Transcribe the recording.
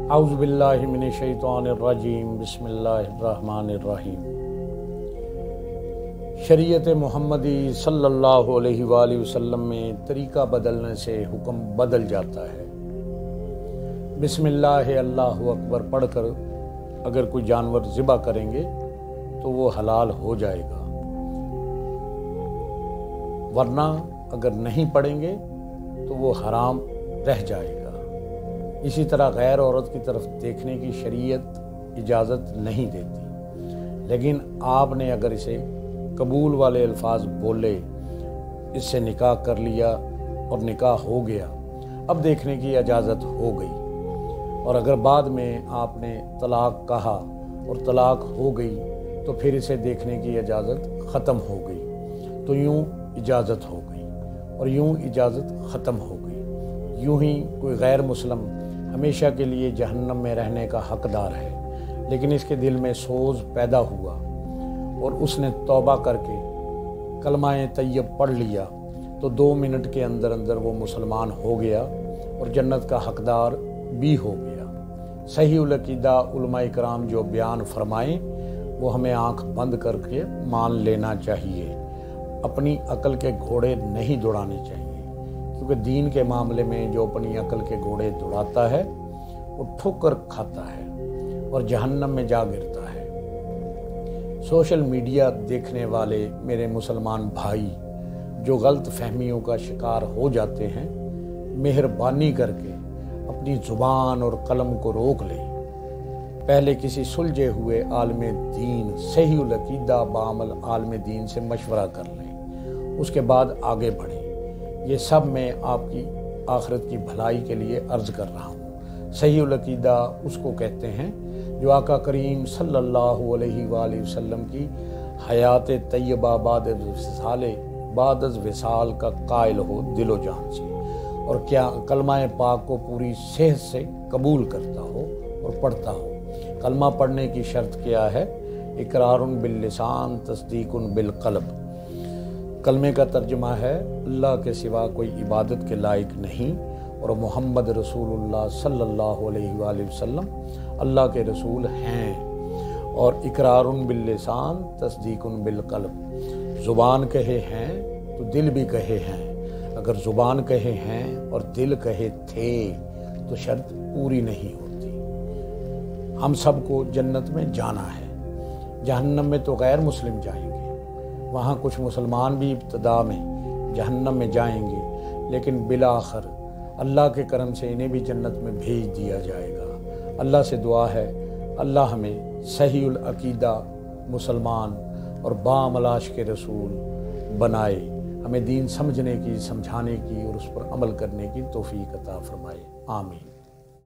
اعوذ باللہ من الشیطان الرجیم بسم اللہ الرحمن الرحیم۔ شریعت محمدی صلی اللہ علیہ وآلہ وسلم میں طریقہ بدلنے سے حکم بدل جاتا ہے۔ بسم اللہ اللہ اکبر پڑھ کر اگر کوئی جانور ذبح کریں گے تو وہ حلال ہو جائے گا، ورنہ اگر نہیں پڑھیں گے تو وہ حرام رہ جائے گا۔ اسی طرح غیر عورت کی طرف دیکھنے کی شریعت اجازت نہیں دیتی، لیکن آپ نے اگر اسے قبول والے الفاظ بولے، اس سے نکاح کر لیا اور نکاح ہو گیا، اب دیکھنے کی اجازت ہو گئی، اور اگر بعد میں آپ نے طلاق کہا اور طلاق ہو گئی تو پھر اسے دیکھنے کی اجازت ختم ہو گئی، تو یوں اجازت ہو گئی اور یوں اجازت ختم ہو گئی۔ یوں ہی کوئی غیر مسلم ہمیشہ کے لیے جہنم میں رہنے کا حقدار ہے، لیکن اس کے دل میں سوز پیدا ہوا اور اس نے توبہ کر کے کلمہ طیب پڑھ لیا تو 2 منٹ کے اندر اندر وہ مسلمان ہو گیا اور جنت کا حقدار بھی ہو گیا۔ صحیح العقیدہ علماء کرام جو بیان فرمائیں وہ ہمیں آنکھ بند کر کے مان لینا چاہیے، اپنی عقل کے گھوڑے نہیں دوڑانے چاہیے، کیونکہ دین کے معاملے میں جو اپنی عقل کے گھوڑے دوڑاتا ہے وہ ٹھوکر کھاتا ہے اور جہنم میں جا گرتا ہے۔ سوشل میڈیا دیکھنے والے میرے مسلمان بھائی جو غلط فہمیوں کا شکار ہو جاتے ہیں، مہربانی کر کے اپنی زبان اور قلم کو روک لیں۔ پہلے کسی سلجھے ہوئے عالم دین، صحیح العقیدہ بعمل عالم دین سے مشورہ کر لیں، اس کے بعد آگے بڑھیں۔ یہ سب میں آپ کی آخرت کی بھلائی کے لیے عرض کر رہا ہوں۔ صحیح العقیدہ اس کو کہتے ہیں جو آقا کریم صلی اللہ علیہ وآلہ وسلم کی حیات طیبہ بعد از وصال کا قائل ہو دل و جان سے، اور کیا کلمہ پاک کو پوری صحت سے قبول کرتا ہو اور پڑھتا ہو۔ کلمہ پڑھنے کی شرط کیا ہے؟ اقرار باللسان تصدیق بالقلب۔ کلمے کا ترجمہ ہے اللہ کے سوا کوئی عبادت کے لائق نہیں اور محمد رسول اللہ صلی اللہ علیہ وآلہ وسلم اللہ کے رسول ہیں، اور اقرار باللسان تصدیق بالقلب۔ زبان کہے ہیں تو دل بھی کہے ہیں، اگر زبان کہے ہیں اور دل کہے تھے تو شرط پوری نہیں ہوتی۔ ہم سب کو جنت میں جانا ہے، جہنم میں تو غیر مسلم جائیں گے، وہاں کچھ مسلمان بھی ابتدا میں جہنم میں جائیں گے، لیکن بالآخر اللہ کے کرم سے انہیں بھی جنت میں بھیج دیا جائے گا۔ اللہ سے دعا ہے اللہ ہمیں صحیح العقیدہ مسلمان اور بعمل عاشق رسول بنائے، ہمیں دین سمجھنے کی، سمجھانے کی اور اس پر عمل کرنے کی توفیق عطا فرمائے۔ آمین۔